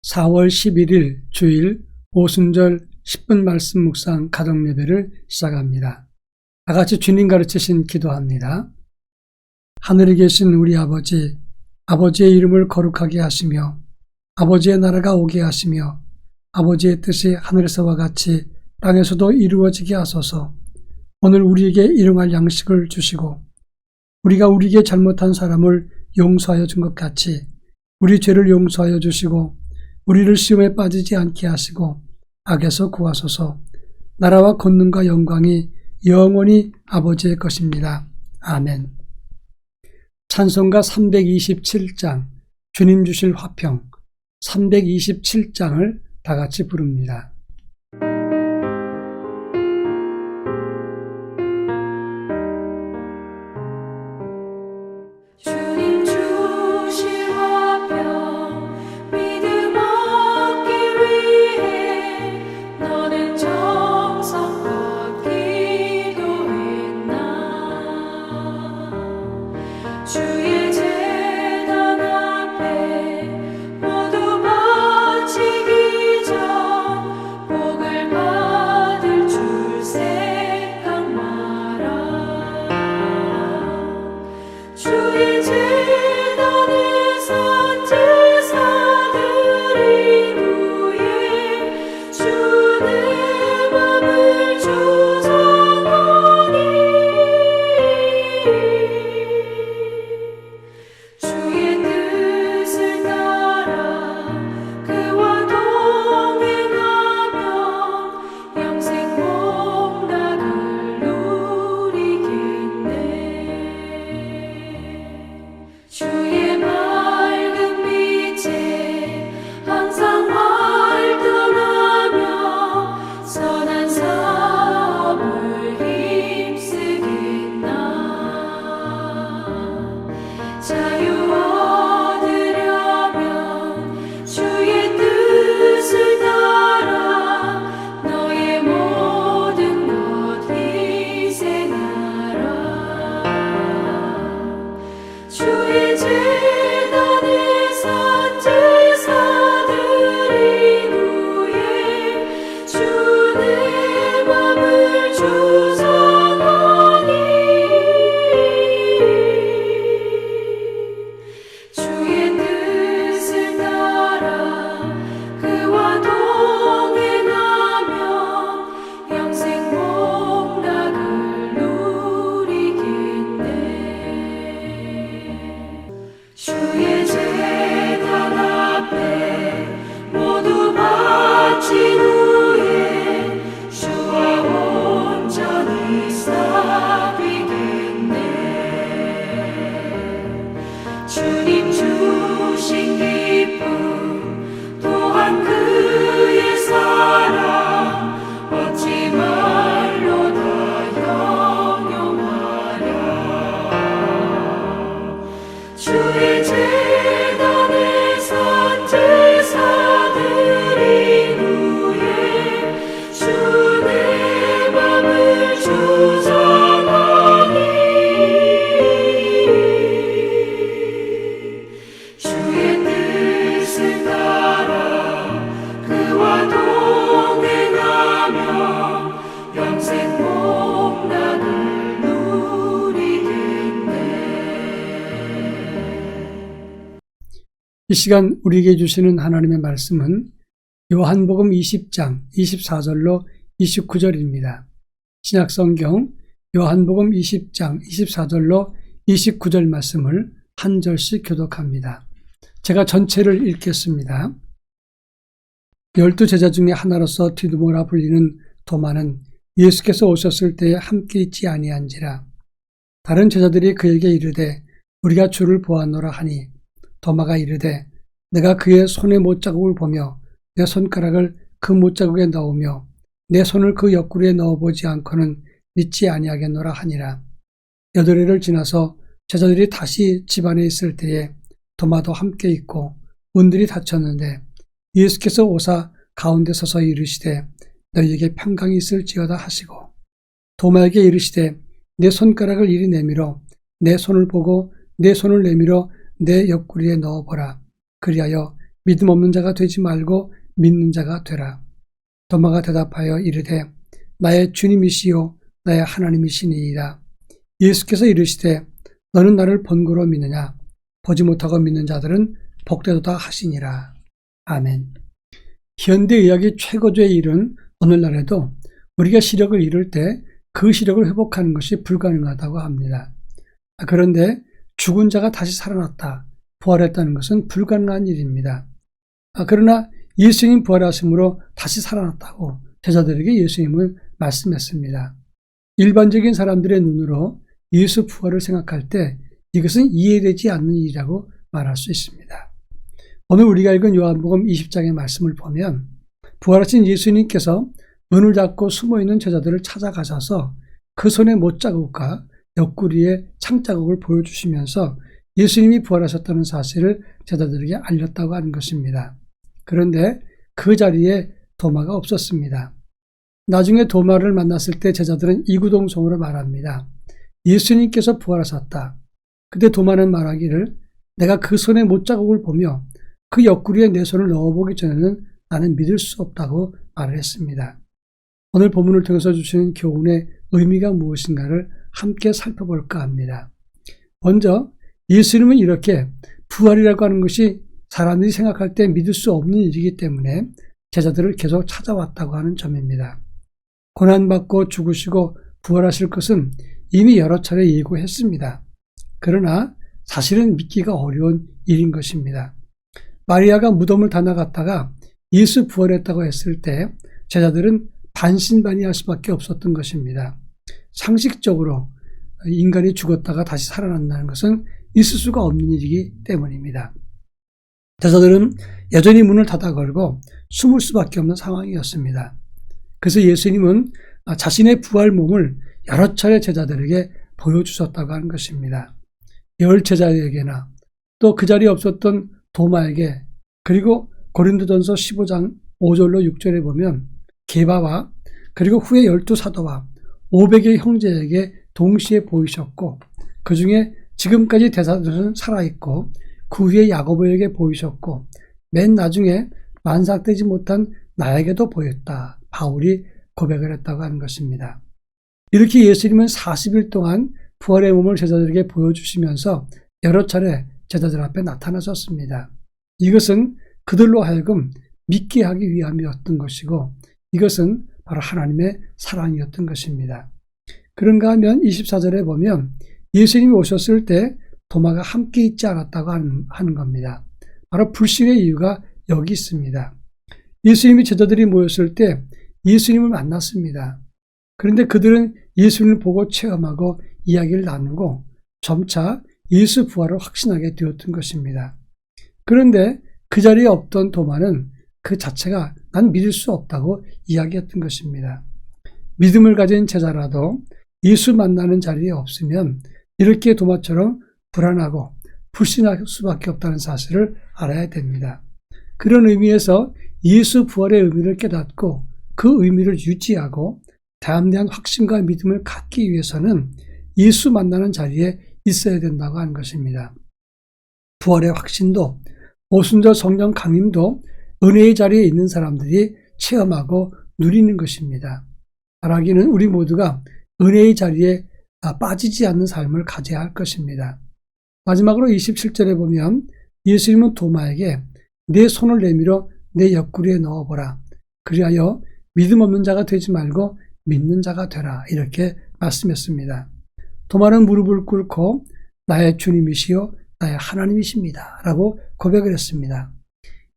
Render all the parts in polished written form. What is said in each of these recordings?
4월 11일 주일 오순절 10분 말씀 묵상 가정 예배를 시작합니다. 다 같이 주님 가르치신 기도합니다. 하늘에 계신 우리 아버지, 아버지의 이름을 거룩하게 하시며 아버지의 나라가 오게 하시며 아버지의 뜻이 하늘에서와 같이 땅에서도 이루어지게 하소서. 오늘 우리에게 일용할 양식을 주시고 우리가 우리에게 잘못한 사람을 용서하여 준 것 같이 우리 죄를 용서하여 주시고 우리를 시험에 빠지지 않게 하시고 악에서 구하소서. 나라와 권능과 영광이 영원히 아버지의 것입니다. 아멘. 찬송가 327장 주님 주실 화평 327장을 다 같이 부릅니다. 이 시간 우리에게 주시는 하나님의 말씀은 요한복음 20장 24절로 29절입니다. 신약성경 요한복음 20장 24절로 29절 말씀을 한 절씩 교독합니다. 제가 전체를 읽겠습니다. 12 제자 중에 하나로서 디두모라 불리는 도마는 예수께서 오셨을 때에 함께 있지 아니한지라. 다른 제자들이 그에게 이르되 우리가 주를 보았노라 하니 도마가 이르되 내가 그의 손의 못자국을 보며 내 손가락을 그 못자국에 넣으며 내 손을 그 옆구리에 넣어보지 않고는 믿지 아니하겠노라 하니라. 8일을 지나서 제자들이 다시 집안에 있을 때에 도마도 함께 있고 문들이 닫혔는데 예수께서 오사 가운데 서서 이르시되 너희에게 평강이 있을지어다 하시고 도마에게 이르시되 내 손가락을 이리 내밀어 내 손을 보고 내 손을 내밀어 내 옆구리에 넣어보라. 그리하여 믿음 없는 자가 되지 말고 믿는 자가 되라. 도마가 대답하여 이르되 나의 주님이시요 나의 하나님이시니이다. 예수께서 이르시되 너는 나를 본고로 믿느냐? 보지 못하고 믿는 자들은 복되도다 하시니라. 아멘. 현대의학이 최고조에 이른 오늘날에도 우리가 시력을 잃을 때 그 시력을 회복하는 것이 불가능하다고 합니다. 그런데 죽은 자가 다시 살아났다, 부활했다는 것은 불가능한 일입니다. 그러나 예수님 부활하심으로 다시 살아났다고 제자들에게 예수님은 말씀했습니다. 일반적인 사람들의 눈으로 예수 부활을 생각할 때 이것은 이해되지 않는 일이라고 말할 수 있습니다. 오늘 우리가 읽은 요한복음 20장의 말씀을 보면 부활하신 예수님께서 문을 닫고 숨어있는 제자들을 찾아가셔서 그 손의 못자국과 옆구리의 창자국을 보여주시면서 예수님이 부활하셨다는 사실을 제자들에게 알렸다고 하는 것입니다. 그런데 그 자리에 도마가 없었습니다. 나중에 도마를 만났을 때 제자들은 이구동성으로 말합니다. 예수님께서 부활하셨다. 그때 도마는 말하기를 내가 그 손의 못자국을 보며 그 옆구리에 내 손을 넣어보기 전에는 나는 믿을 수 없다고 말을 했습니다. 오늘 본문을 통해서 주시는 교훈의 의미가 무엇인가를 함께 살펴볼까 합니다. 먼저 예수님은 이렇게 부활이라고 하는 것이 사람들이 생각할 때 믿을 수 없는 일이기 때문에 제자들을 계속 찾아왔다고 하는 점입니다. 고난받고 죽으시고 부활하실 것은 이미 여러 차례 예고했습니다. 그러나 사실은 믿기가 어려운 일인 것입니다. 마리아가 무덤을 다 나갔다가 예수 부활했다고 했을 때 제자들은 반신반의할 수밖에 없었던 것입니다. 상식적으로 인간이 죽었다가 다시 살아난다는 것은 있을 수가 없는 일이기 때문입니다. 제자들은 여전히 문을 닫아 걸고 숨을 수밖에 없는 상황이었습니다. 그래서 예수님은 자신의 부활 몸을 여러 차례 제자들에게 보여주셨다고 하는 것입니다. 열 제자에게나 또 그 자리에 없었던 도마에게, 그리고 고린도전서 15장 5절로 6절에 보면 게바와 그리고 후에 12사도와 500의 형제에게 동시에 보이셨고 그 중에 지금까지 대사들은 살아있고 그 후에 야고보에게 보이셨고 맨 나중에 만삭되지 못한 나에게도 보였다. 바울이 고백을 했다고 하는 것입니다. 이렇게 예수님은 40일 동안 부활의 몸을 제자들에게 보여주시면서 여러 차례 제자들 앞에 나타나셨습니다. 이것은 그들로 하여금 믿게 하기 위함이었던 것이고 이것은 바로 하나님의 사랑이었던 것입니다. 그런가 하면 24절에 보면 예수님이 오셨을 때 도마가 함께 있지 않았다고 하는 겁니다. 바로 불신의 이유가 여기 있습니다. 예수님이 제자들이 모였을 때 예수님을 만났습니다. 그런데 그들은 예수님을 보고 체험하고 이야기를 나누고 점차 예수 부활을 확신하게 되었던 것입니다. 그런데 그 자리에 없던 도마는 그 자체가 난 믿을 수 없다고 이야기했던 것입니다. 믿음을 가진 제자라도 예수 만나는 자리에 없으면 이렇게 도마처럼 불안하고 불신할 수밖에 없다는 사실을 알아야 됩니다. 그런 의미에서 예수 부활의 의미를 깨닫고 그 의미를 유지하고 담대한 확신과 믿음을 갖기 위해서는 예수 만나는 자리에 있어야 된다고 하는 것입니다. 부활의 확신도 오순절 성령 강림도 은혜의 자리에 있는 사람들이 체험하고 누리는 것입니다. 바라기는 우리 모두가 은혜의 자리에 빠지지 않는 삶을 가져야 할 것입니다. 마지막으로 27절에 보면 예수님은 도마에게 내 손을 내밀어 내 옆구리에 넣어보라. 그리하여 믿음 없는 자가 되지 말고 믿는 자가 되라. 이렇게 말씀했습니다. 도마는 무릎을 꿇고 나의 주님이시요 나의 하나님이십니다. 라고 고백을 했습니다.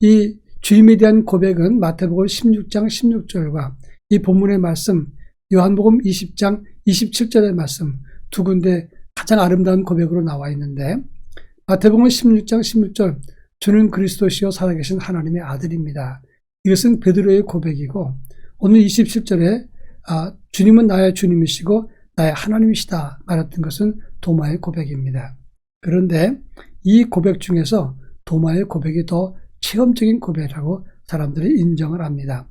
이 주님에 대한 고백은 마태복음 16장 16절과 이 본문의 말씀 요한복음 20장 27절의 말씀 두 군데 가장 아름다운 고백으로 나와 있는데 마태복음 16장 16절 주는 그리스도시요 살아계신 하나님의 아들입니다. 이것은 베드로의 고백이고 오늘 27절에 주님은 나의 주님이시고 나의 하나님이시다 말했던 것은 도마의 고백입니다. 그런데 이 고백 중에서 도마의 고백이 더 체험적인 고백이라고 사람들이 인정을 합니다.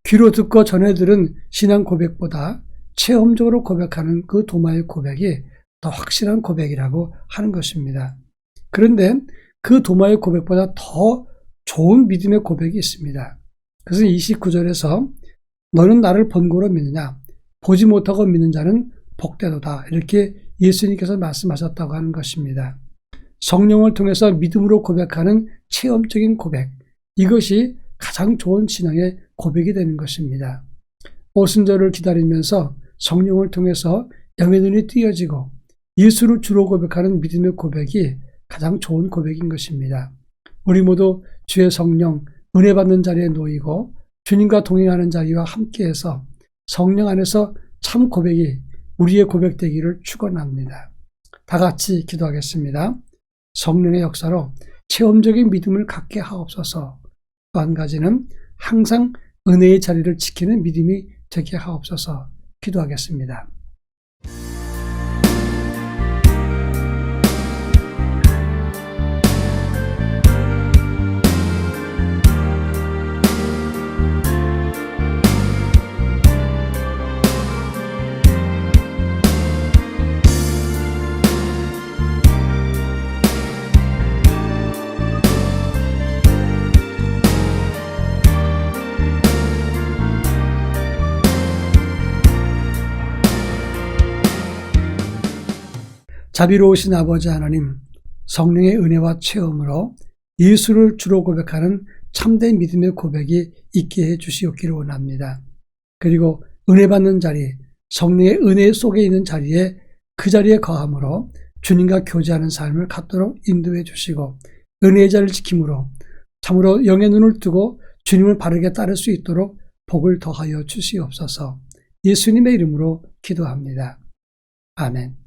귀로 듣고 전해 들은 신앙 고백보다 체험적으로 고백하는 그 도마의 고백이 더 확실한 고백이라고 하는 것입니다. 그런데 그 도마의 고백보다 더 좋은 믿음의 고백이 있습니다. 그래서 29절에서 너는 나를 본고로 믿느냐? 보지 못하고 믿는 자는 복되도다. 이렇게 예수님께서 말씀하셨다고 하는 것입니다. 성령을 통해서 믿음으로 고백하는 체험적인 고백, 이것이 가장 좋은 신앙의 고백이 되는 것입니다. 오순절을 기다리면서 성령을 통해서 영의 눈이 띄어지고 예수를 주로 고백하는 믿음의 고백이 가장 좋은 고백인 것입니다. 우리 모두 주의 성령, 은혜 받는 자리에 놓이고 주님과 동행하는 자리와 함께해서 성령 안에서 참 고백이 우리의 고백되기를 축원합니다. 다 같이 기도하겠습니다. 성령의 역사로 체험적인 믿음을 갖게 하옵소서. 또 한 가지는 항상 은혜의 자리를 지키는 믿음이 되게 하옵소서. 기도하겠습니다. 자비로우신 아버지 하나님, 성령의 은혜와 체험으로 예수를 주로 고백하는 참된 믿음의 고백이 있게 해 주시옵기를 원합니다. 그리고 은혜 받는 자리, 성령의 은혜 속에 있는 자리에 그 자리에 거함으로 주님과 교제하는 삶을 갖도록 인도해 주시고 은혜의 자리를 지킴으로 참으로 영의 눈을 뜨고 주님을 바르게 따를 수 있도록 복을 더하여 주시옵소서. 예수님의 이름으로 기도합니다. 아멘.